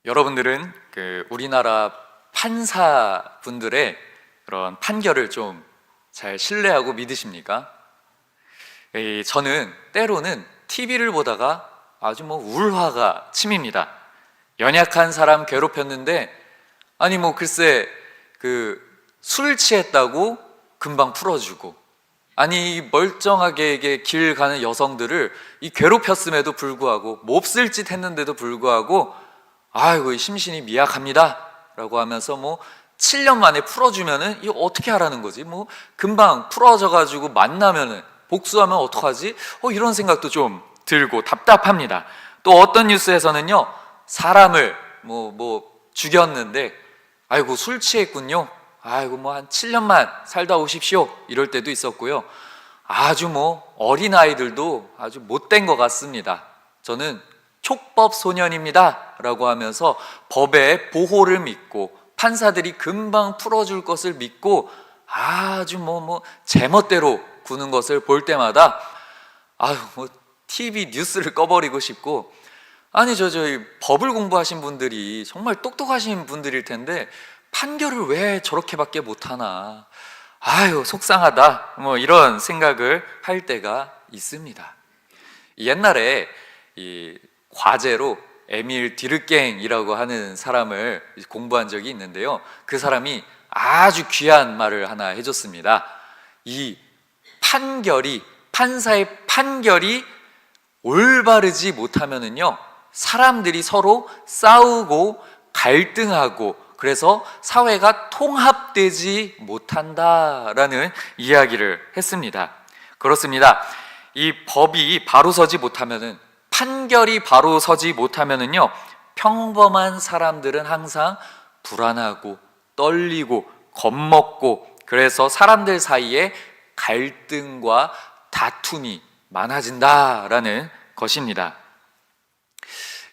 여러분들은 우리나라 판사분들의 그런 판결을 좀 잘 신뢰하고 믿으십니까? 저는 때로는 TV를 보다가 아주 울화가 침입니다. 연약한 사람 괴롭혔는데 글쎄 술 취했다고 금방 풀어주고, 멀쩡하게 이게 길 가는 여성들을 이 괴롭혔음에도 불구하고, 몹쓸 짓 했는데도 불구하고 아이고 심신이 미약합니다 라고 하면서 7년 만에 풀어주면은 이거 어떻게 하라는 거지? 금방 풀어져 가지고 만나면은 복수하면 어떡하지? 이런 생각도 좀 들고 답답합니다. 또 어떤 뉴스에서는요, 사람을 죽였는데 아이고 술 취했군요, 아이고 한 7년만 살다 오십시오, 이럴 때도 있었고요. 아주 어린아이들도 아주 못된 것 같습니다. 저는 촉법 소년입니다 라고 하면서 법의 보호를 믿고 판사들이 금방 풀어줄 것을 믿고 아주 제멋대로 구는 것을 볼 때마다 TV 뉴스를 꺼버리고 싶고, 저희 법을 공부하신 분들이 정말 똑똑하신 분들일 텐데 판결을 왜 저렇게밖에 못하나, 속상하다, 이런 생각을 할 때가 있습니다. 옛날에 이 과제로 에밀 디르갱이라고 하는 사람을 공부한 적이 있는데요, 그 사람이 아주 귀한 말을 하나 해줬습니다. 이 판사의 판결이 올바르지 못하면은요, 사람들이 서로 싸우고 갈등하고, 그래서 사회가 통합되지 못한다라는 이야기를 했습니다. 그렇습니다. 이 법이 바로 서지 못하면은, 판결이 바로 서지 못하면은요, 평범한 사람들은 항상 불안하고 떨리고 겁먹고, 그래서 사람들 사이에 갈등과 다툼이 많아진다라는 것입니다.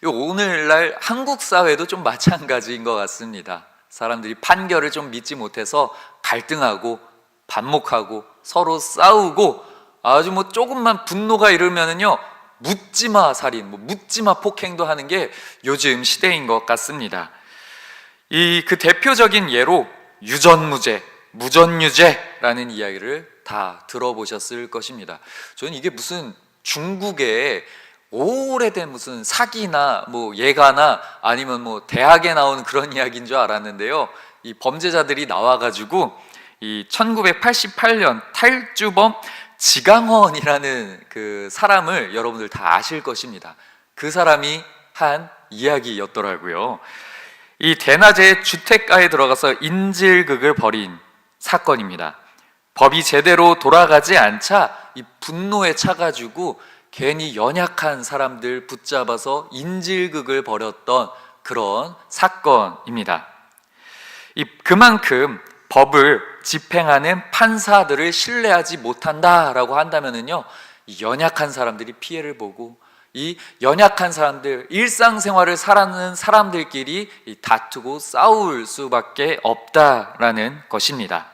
오늘날 한국 사회도 좀 마찬가지인 것 같습니다. 사람들이 판결을 좀 믿지 못해서 갈등하고 반목하고 서로 싸우고, 아주 조금만 분노가 이르면은요, 묻지마 살인, 묻지마 폭행도 하는 게 요즘 시대인 것 같습니다. 그 대표적인 예로 유전무죄, 무전유죄라는 이야기를 다 들어보셨을 것입니다. 저는 이게 무슨 중국의 오래된 무슨 사기나 예가나 아니면 대학에 나오는 그런 이야기인 줄 알았는데요, 이 범죄자들이 나와가지고 이 1988년 탈주범 지강원이라는 그 사람을 여러분들 다 아실 것입니다. 그 사람이 한 이야기였더라고요. 이 대낮에 주택가에 들어가서 인질극을 벌인 사건입니다. 법이 제대로 돌아가지 않자 이 분노에 차가지고 괜히 연약한 사람들 붙잡아서 인질극을 벌였던 그런 사건입니다. 그만큼 법을 집행하는 판사들을 신뢰하지 못한다라고 한다면은요, 이 연약한 사람들이 피해를 보고, 이 연약한 사람들, 일상생활을 살아가는 사람들끼리 다투고 싸울 수밖에 없다라는 것입니다.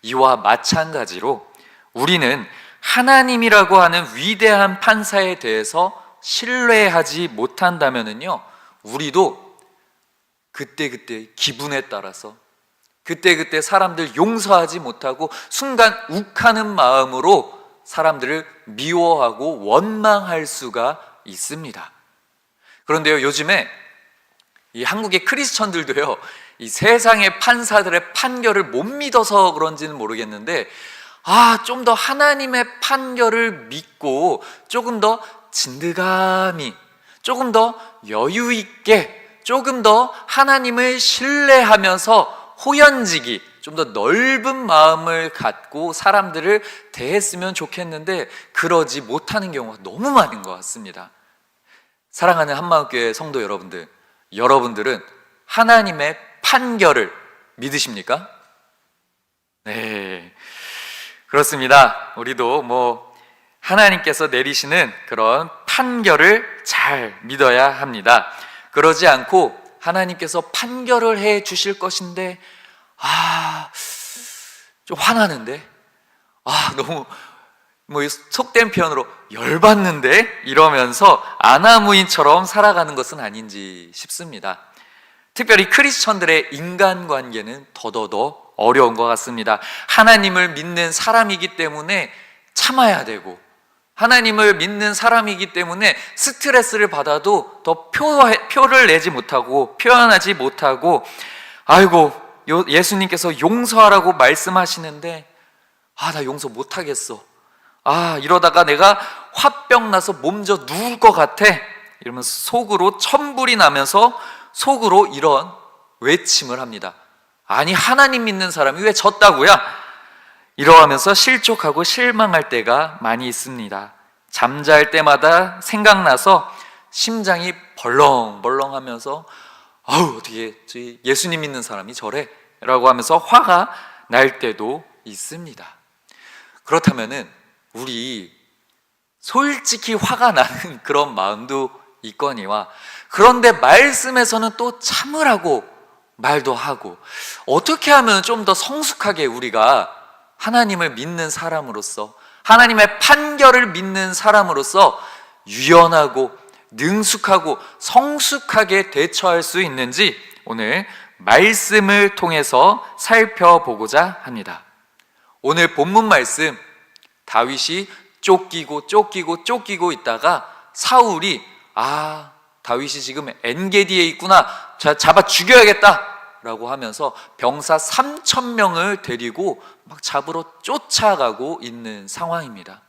이와 마찬가지로 우리는 하나님이라고 하는 위대한 판사에 대해서 신뢰하지 못한다면은요, 우리도 그때그때 기분에 따라서 그때그때 사람들 용서하지 못하고 순간 욱하는 마음으로 사람들을 미워하고 원망할 수가 있습니다. 그런데요, 요즘에 이 한국의 크리스천들도요, 이 세상의 판사들의 판결을 못 믿어서 그런지는 모르겠는데, 좀 더 하나님의 판결을 믿고 조금 더 진드감이, 조금 더 여유 있게, 조금 더 하나님을 신뢰하면서 호연지기, 좀 더 넓은 마음을 갖고 사람들을 대했으면 좋겠는데 그러지 못하는 경우가 너무 많은 것 같습니다. 사랑하는 한마음교회 성도 여러분들, 여러분들은 하나님의 판결을 믿으십니까? 네, 그렇습니다. 우리도 하나님께서 내리시는 그런 판결을 잘 믿어야 합니다. 그러지 않고 하나님께서 판결을 해 주실 것인데 좀 화나는데, 너무 속된 표현으로 열받는데, 이러면서 아나무인처럼 살아가는 것은 아닌지 싶습니다. 특별히 크리스천들의 인간관계는 더더더 어려운 것 같습니다. 하나님을 믿는 사람이기 때문에 참아야 되고, 하나님을 믿는 사람이기 때문에 스트레스를 받아도 더 표를 내지 못하고 표현하지 못하고, 아이고 예수님께서 용서하라고 말씀하시는데 나 용서 못하겠어, 이러다가 내가 화병 나서 몸져 누울 것 같아, 이러면서 속으로 천불이 나면서 속으로 이런 외침을 합니다. 아니, 하나님 믿는 사람이 왜 졌다고요? 이러하면서 실족하고 실망할 때가 많이 있습니다. 잠잘 때마다 생각나서 심장이 벌렁벌렁하면서 어떻게 예수님 믿는 사람이 저래? 라고 하면서 화가 날 때도 있습니다. 그렇다면은 우리 솔직히 화가 나는 그런 마음도 있거니와, 그런데 말씀에서는 또 참으라고 말도 하고, 어떻게 하면 좀 더 성숙하게 우리가 하나님을 믿는 사람으로서, 하나님의 판결을 믿는 사람으로서 유연하고 능숙하고 성숙하게 대처할 수 있는지 오늘 말씀을 통해서 살펴보고자 합니다. 오늘 본문 말씀, 다윗이 쫓기고 있다가 사울이 다윗이 지금 엔게디에 있구나, 잡아 죽여야겠다 라고 하면서 병사 3,000명을 데리고 막 잡으러 쫓아가고 있는 상황입니다.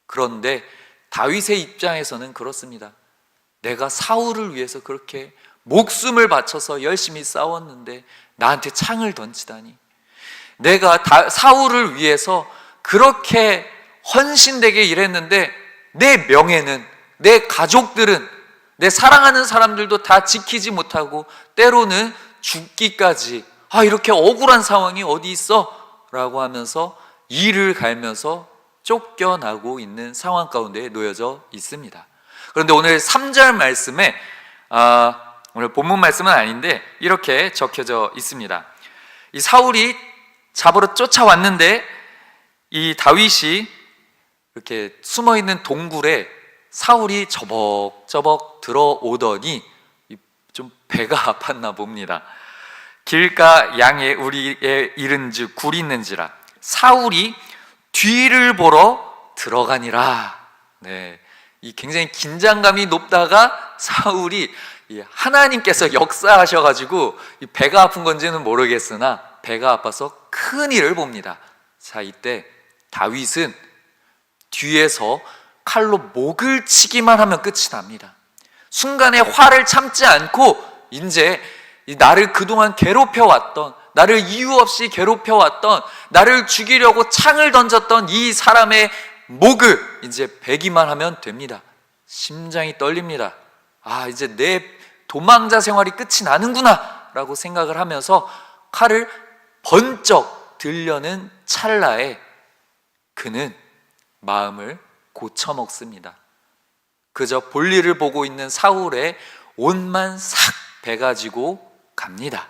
그런데 다윗의 입장에서는 그렇습니다. 내가 사울을 위해서 그렇게 목숨을 바쳐서 열심히 싸웠는데 나한테 창을 던지다니, 내가 사울을 위해서 그렇게 헌신되게 일했는데 내 명예는, 내 가족들은, 내 사랑하는 사람들도 다 지키지 못하고 때로는 죽기까지, 이렇게 억울한 상황이 어디 있어? 라고 하면서 이를 갈면서 쫓겨나고 있는 상황 가운데 놓여져 있습니다. 그런데 오늘 3절 말씀에 오늘 본문 말씀은 아닌데 이렇게 적혀져 있습니다. 이 사울이 잡으러 쫓아왔는데 이 다윗이 이렇게 숨어있는 동굴에 사울이 저벅저벅 들어오더니 좀 배가 아팠나 봅니다. 길가 양에 우리의 이른즉 굴이 있는지라 사울이 뒤를 보러 들어가니라. 이 굉장히 긴장감이 높다가 사울이 하나님께서 역사하셔가지고 배가 아픈 건지는 모르겠으나 배가 아파서 큰 일을 봅니다. 자, 이때 다윗은 뒤에서 칼로 목을 치기만 하면 끝이 납니다. 순간에 화를 참지 않고 이제 나를 그동안 괴롭혀왔던, 나를 이유 없이 괴롭혀왔던, 나를 죽이려고 창을 던졌던 이 사람의 목을 이제 베기만 하면 됩니다. 심장이 떨립니다. 이제 내 도망자 생활이 끝이 나는구나 라고 생각을 하면서 칼을 번쩍 들려는 찰나에 그는 마음을 고쳐먹습니다. 그저 볼일을 보고 있는 사울의 옷만 싹 베가지고 갑니다.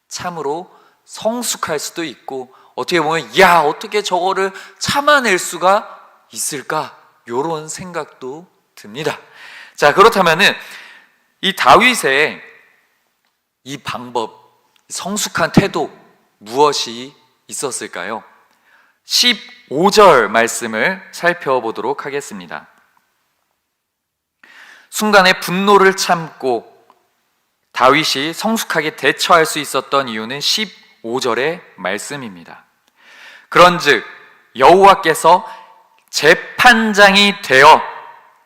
참으로 성숙할 수도 있고, 어떻게 보면 어떻게 저거를 참아낼 수가 있을까, 이런 생각도 듭니다. 자, 그렇다면은 이 다윗의 이 방법, 성숙한 태도 무엇이 있었을까요? 15절 말씀을 살펴보도록 하겠습니다. 순간에 분노를 참고 다윗이 성숙하게 대처할 수 있었던 이유는 15절의 말씀입니다. 그런즉 여호와께서 재판장이 되어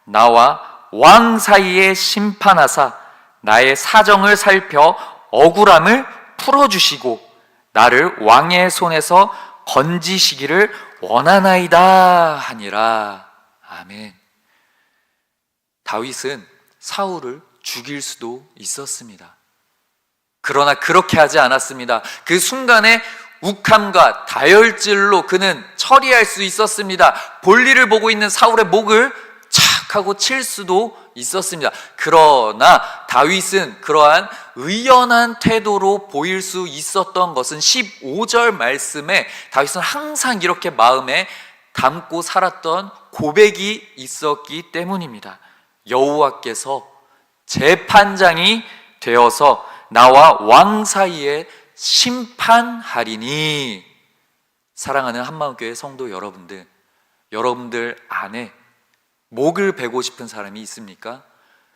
나와 왕 사이에 심판하사 나의 사정을 살펴 억울함을 풀어주시고 나를 왕의 손에서 건지시기를 원하나이다 하니라. 아멘. 다윗은 사울을 죽일 수도 있었습니다. 그러나 그렇게 하지 않았습니다. 그 순간에 욱함과 다혈질로 그는 처리할 수 있었습니다. 볼일을 보고 있는 사울의 목을 착 하고 칠 수도 있었습니다. 그러나 다윗은 그러한 의연한 태도로 보일 수 있었던 것은 15절 말씀에 다윗은 항상 이렇게 마음에 담고 살았던 고백이 있었기 때문입니다. 여호와께서 재판장이 되어서 나와 왕 사이에 심판하리니. 사랑하는 한마음교회 성도 여러분들, 여러분들 안에 목을 베고 싶은 사람이 있습니까?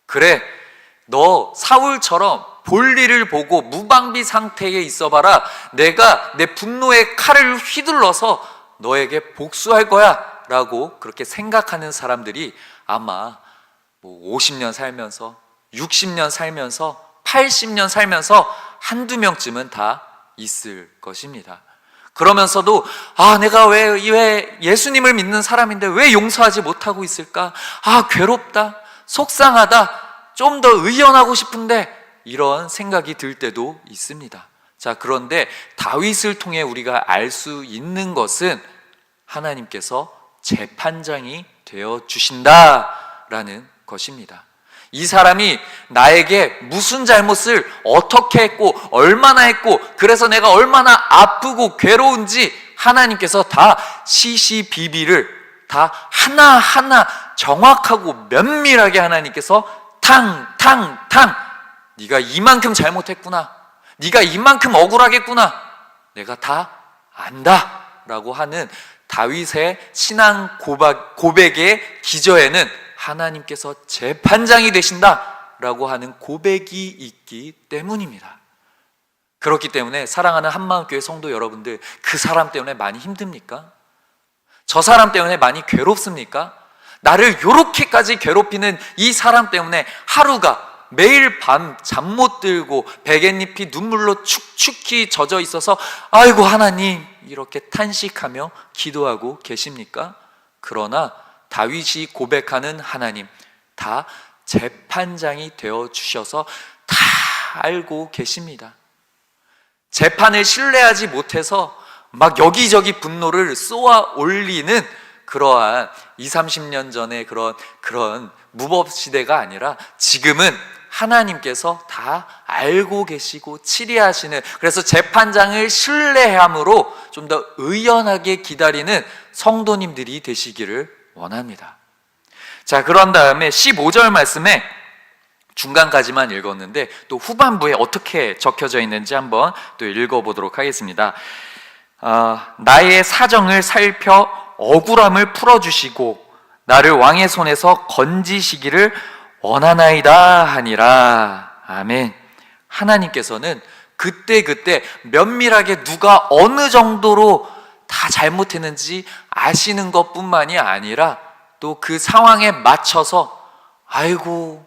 그래, 너 사울처럼 볼일을 보고 무방비 상태에 있어봐라. 내가 내 분노의 칼을 휘둘러서 너에게 복수할 거야 라고 그렇게 생각하는 사람들이 아마 50년 살면서 60년 살면서 80년 살면서 한두 명쯤은 다 있을 것입니다. 그러면서도 내가 왜 예수님을 믿는 사람인데 왜 용서하지 못하고 있을까? 괴롭다, 속상하다, 좀 더 의연하고 싶은데, 이런 생각이 들 때도 있습니다. 자, 그런데 다윗을 통해 우리가 알 수 있는 것은 하나님께서 재판장이 되어 주신다라는 것입니다. 이 사람이 나에게 무슨 잘못을 어떻게 했고 얼마나 했고 그래서 내가 얼마나 아프고 괴로운지 하나님께서 다 시시비비를 다 하나하나 정확하고 면밀하게 하나님께서 탕탕탕, 네가 이만큼 잘못했구나, 네가 이만큼 억울하겠구나, 내가 다 안다 라고 하는 다윗의 신앙 고백의 기저에는 하나님께서 재판장이 되신다라고 하는 고백이 있기 때문입니다. 그렇기 때문에 사랑하는 한마음교회 성도 여러분들, 그 사람 때문에 많이 힘듭니까? 저 사람 때문에 많이 괴롭습니까? 나를 요렇게까지 괴롭히는 이 사람 때문에 하루가 매일 밤 잠 못 들고 베갯잎이 눈물로 축축히 젖어 있어서 아이고 하나님 이렇게 탄식하며 기도하고 계십니까? 그러나 다윗이 고백하는 하나님, 다 재판장이 되어 주셔서 다 알고 계십니다. 재판을 신뢰하지 못해서 막 여기저기 분노를 쏘아 올리는 그러한 20-30년 전의 그런 무법시대가 아니라 지금은 하나님께서 다 알고 계시고 치리하시는, 그래서 재판장을 신뢰함으로 좀 더 의연하게 기다리는 성도님들이 되시기를 원합니다. 자, 그런 다음에 15절 말씀에 중간까지만 읽었는데 또 후반부에 어떻게 적혀져 있는지 한번 또 읽어보도록 하겠습니다. 나의 사정을 살펴 억울함을 풀어주시고 나를 왕의 손에서 건지시기를 원하나이다 하니라. 아멘. 하나님께서는 그때그때 면밀하게 누가 어느 정도로 다 잘못했는지 아시는 것뿐만이 아니라 또 그 상황에 맞춰서 아이고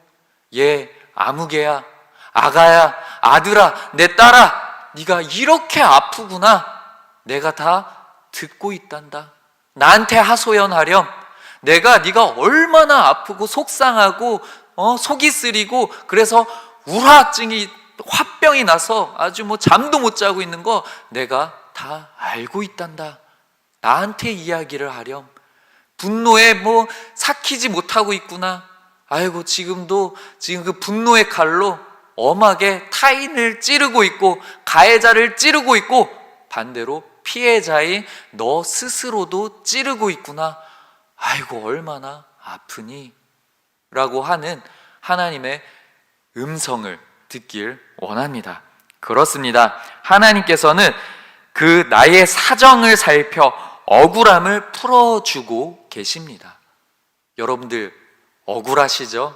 얘 아무개야, 아가야, 아들아, 내 딸아, 네가 이렇게 아프구나, 내가 다 듣고 있단다. 나한테 하소연하렴. 내가 네가 얼마나 아프고 속상하고 속이 쓰리고 그래서 우울증이 화병이 나서 아주 잠도 못 자고 있는 거 내가 다 알고 있단다. 나한테 이야기를 하렴. 분노에 삭히지 못하고 있구나. 아이고 지금 그 분노의 칼로 엄하게 타인을 찌르고 있고 가해자를 찌르고 있고 반대로 피해자인 너 스스로도 찌르고 있구나. 아이고 얼마나 아프니? 라고 하는 하나님의 음성을 듣길 원합니다. 그렇습니다. 하나님께서는 그 나의 사정을 살펴 억울함을 풀어주고 계십니다. 여러분들 억울하시죠?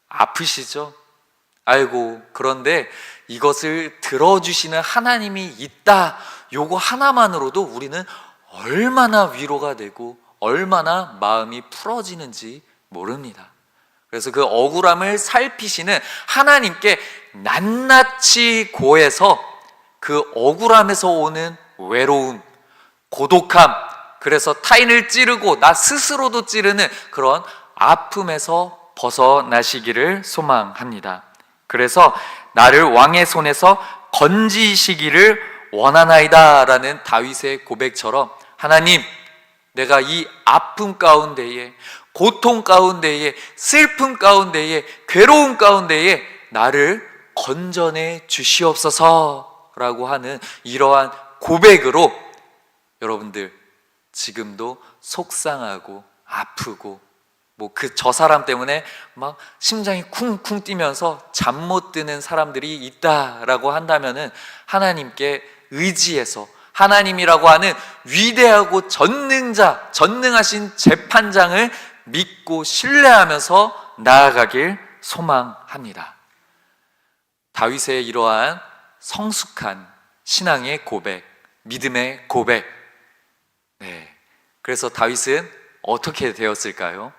아프시죠? 아이고, 그런데 이것을 들어주시는 하나님이 있다, 요거 하나만으로도 우리는 얼마나 위로가 되고 얼마나 마음이 풀어지는지 모릅니다. 그래서 그 억울함을 살피시는 하나님께 낱낱이 고해서 그 억울함에서 오는 외로움, 고독함, 그래서 타인을 찌르고 나 스스로도 찌르는 그런 아픔에서 벗어나시기를 소망합니다. 그래서 나를 왕의 손에서 건지시기를 원하나이다 라는 다윗의 고백처럼 하나님, 내가 이 아픔 가운데에, 고통 가운데에, 슬픔 가운데에, 괴로움 가운데에 나를 건져내 주시옵소서 라고 하는 이러한 고백으로 여러분들 지금도 속상하고 아프고 뭐 저 사람 때문에 막 심장이 쿵쿵 뛰면서 잠 못 드는 사람들이 있다라고 한다면은 하나님께 의지해서 하나님이라고 하는 위대하고 전능하신 재판장을 믿고 신뢰하면서 나아가길 소망합니다. 다윗의 이러한 성숙한 신앙의 고백, 믿음의 고백. 그래서 다윗은 어떻게 되었을까요?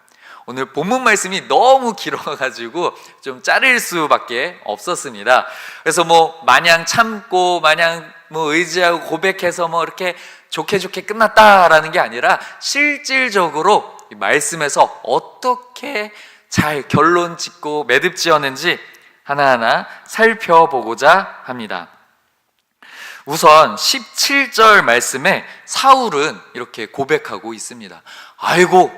오늘 본문 말씀이 너무 길어가지고 좀 자를 수밖에 없었습니다. 그래서 뭐 마냥 참고 마냥 뭐 의지하고 고백해서 뭐 이렇게 좋게 끝났다라는 게 아니라 실질적으로 이 말씀에서 어떻게 잘 결론 짓고 매듭 지었는지 하나하나 살펴보고자 합니다. 우선 17절 말씀에 사울은 이렇게 고백하고 있습니다. 아이고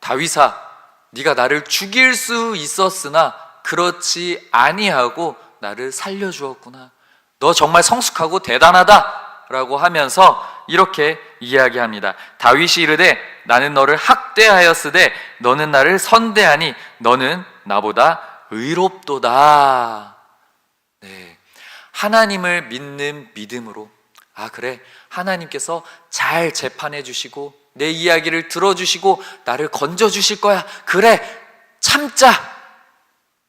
다윗아, 네가 나를 죽일 수 있었으나 그렇지 아니하고 나를 살려주었구나. 너 정말 성숙하고 대단하다 라고 하면서 이렇게 이야기합니다. 다윗이 이르되 나는 너를 학대하였으되 너는 나를 선대하니 너는 나보다 의롭도다. 하나님을 믿는 믿음으로, 그래, 하나님께서 잘 재판해 주시고 내 이야기를 들어주시고 나를 건져주실 거야, 그래 참자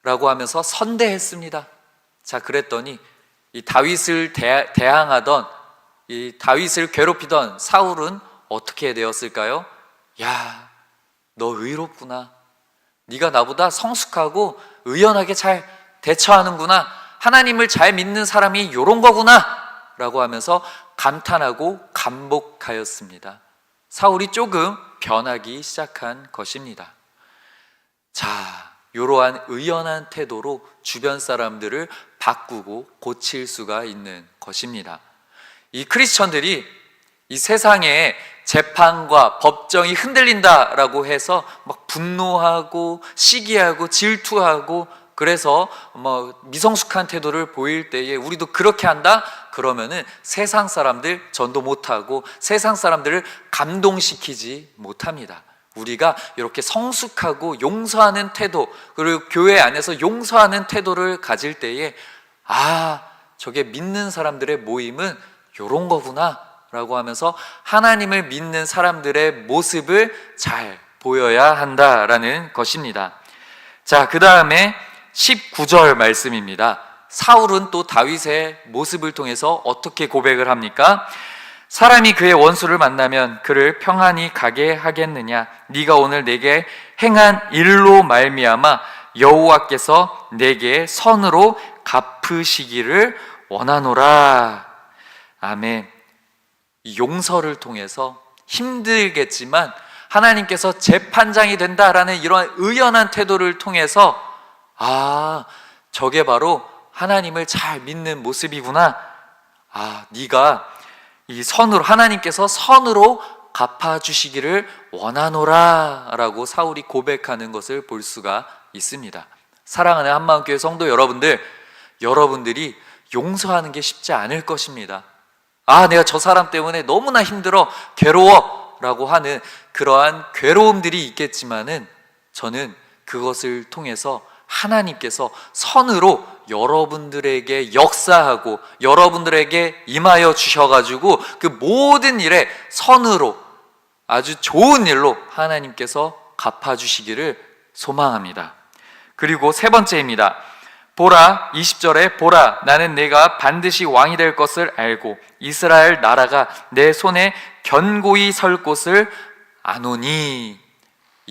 라고 하면서 선대했습니다. 자, 그랬더니 이 다윗을 대항하던, 이 다윗을 괴롭히던 사울은 어떻게 되었을까요? 야, 너 의롭구나. 네가 나보다 성숙하고 의연하게 잘 대처하는구나. 하나님을 잘 믿는 사람이 요런 거구나 라고 하면서 감탄하고 감복하였습니다. 사울이 조금 변하기 시작한 것입니다. 자, 이러한 의연한 태도로 주변 사람들을 바꾸고 고칠 수가 있는 것입니다. 이 크리스천들이 이 세상에 재판과 법정이 흔들린다라고 해서 막 분노하고 시기하고 질투하고, 그래서 뭐 미성숙한 태도를 보일 때에 우리도 그렇게 한다? 그러면은 세상 사람들 전도 못하고 세상 사람들을 감동시키지 못합니다. 우리가 이렇게 성숙하고 용서하는 태도, 그리고 교회 안에서 용서하는 태도를 가질 때에 저게 믿는 사람들의 모임은 요런 거구나 라고 하면서 하나님을 믿는 사람들의 모습을 잘 보여야 한다라는 것입니다. 자, 그 다음에 19절 말씀입니다. 사울은 또 다윗의 모습을 통해서 어떻게 고백을 합니까? 사람이 그의 원수를 만나면 그를 평안히 가게 하겠느냐? 네가 오늘 내게 행한 일로 말미암아 여호와께서 내게 선으로 갚으시기를 원하노라. 아멘. 용서를 통해서 힘들겠지만 하나님께서 재판장이 된다라는 이러한 의연한 태도를 통해서 저게 바로 하나님을 잘 믿는 모습이구나. 네가 이 선으로, 하나님께서 선으로 갚아주시기를 원하노라 라고 사울이 고백하는 것을 볼 수가 있습니다. 사랑하는 한마음교회 성도 여러분들이 용서하는 게 쉽지 않을 것입니다. 내가 저 사람 때문에 너무나 힘들어, 괴로워 라고 하는 그러한 괴로움들이 있겠지만은 저는 그것을 통해서 하나님께서 선으로 여러분들에게 역사하고 여러분들에게 임하여 주셔가지고 그 모든 일에 선으로 아주 좋은 일로 하나님께서 갚아주시기를 소망합니다. 그리고 세 번째입니다. 보라, 20절에 보라, 나는 내가 반드시 왕이 될 것을 알고 이스라엘 나라가 내 손에 견고히 설 곳을 아노니.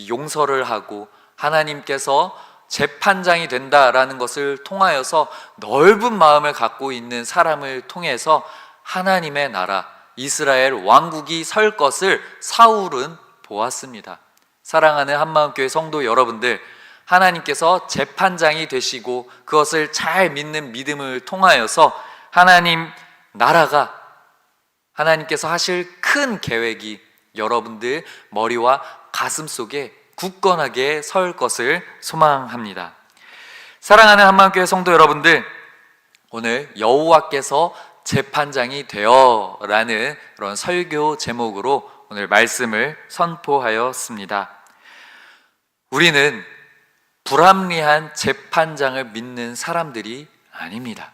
용서를 하고 하나님께서 재판장이 된다라는 것을 통하여서 넓은 마음을 갖고 있는 사람을 통해서 하나님의 나라 이스라엘 왕국이 설 것을 사울은 보았습니다. 사랑하는 한마음교회 성도 여러분들, 하나님께서 재판장이 되시고 그것을 잘 믿는 믿음을 통하여서 하나님 나라가, 하나님께서 하실 큰 계획이 여러분들 머리와 가슴 속에 굳건하게 설 것을 소망합니다. 사랑하는 한마음교회 성도 여러분들, 오늘 여호와께서 재판장이 되어 라는 그런 설교 제목으로 오늘 말씀을 선포하였습니다. 우리는 불합리한 재판장을 믿는 사람들이 아닙니다.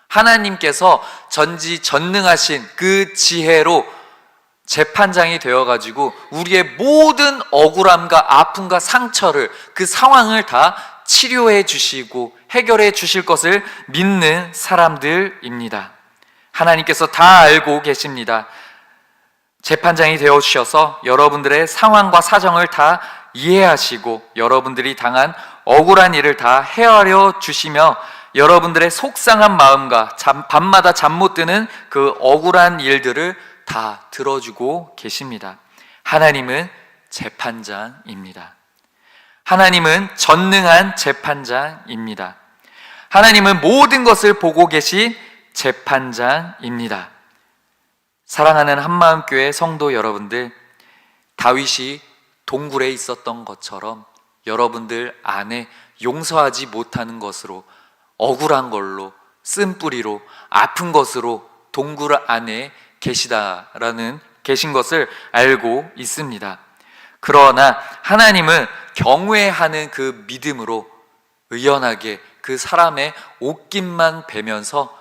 하나님께서 전지전능하신 그 지혜로 재판장이 되어가지고 우리의 모든 억울함과 아픔과 상처를, 그 상황을 다 치료해 주시고 해결해 주실 것을 믿는 사람들입니다. 하나님께서 다 알고 계십니다. 재판장이 되어 주셔서 여러분들의 상황과 사정을 다 이해하시고 여러분들이 당한 억울한 일을 다 헤아려 주시며 여러분들의 속상한 마음과 밤마다 잠 못 드는 그 억울한 일들을 다 들어주고 계십니다. 하나님은 재판장입니다. 하나님은 전능한 재판장입니다. 하나님은 모든 것을 보고 계신 재판장입니다. 사랑하는 한마음교회 성도 여러분들, 다윗이 동굴에 있었던 것처럼 여러분들 안에 용서하지 못하는 것으로, 억울한 걸로, 쓴뿌리로, 아픈 것으로 동굴 안에 계신 것을 알고 있습니다. 그러나 하나님은 경외하는 그 믿음으로 의연하게 그 사람의 옷깃만 베면서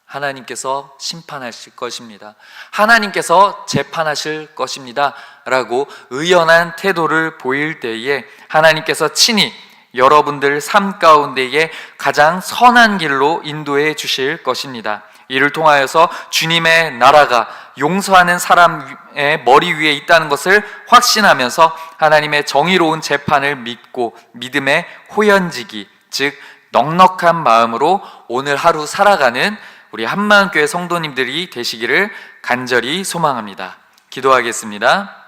하나님께서 심판하실 것입니다. 하나님께서 재판하실 것입니다. 라고 의연한 태도를 보일 때에 하나님께서 친히 여러분들 삶 가운데에 가장 선한 길로 인도해 주실 것입니다. 이를 통하여서 주님의 나라가 용서하는 사람의 머리 위에 있다는 것을 확신하면서 하나님의 정의로운 재판을 믿고 믿음의 호연지기, 즉 넉넉한 마음으로 오늘 하루 살아가는 우리 한마음교회 성도님들이 되시기를 간절히 소망합니다. 기도하겠습니다.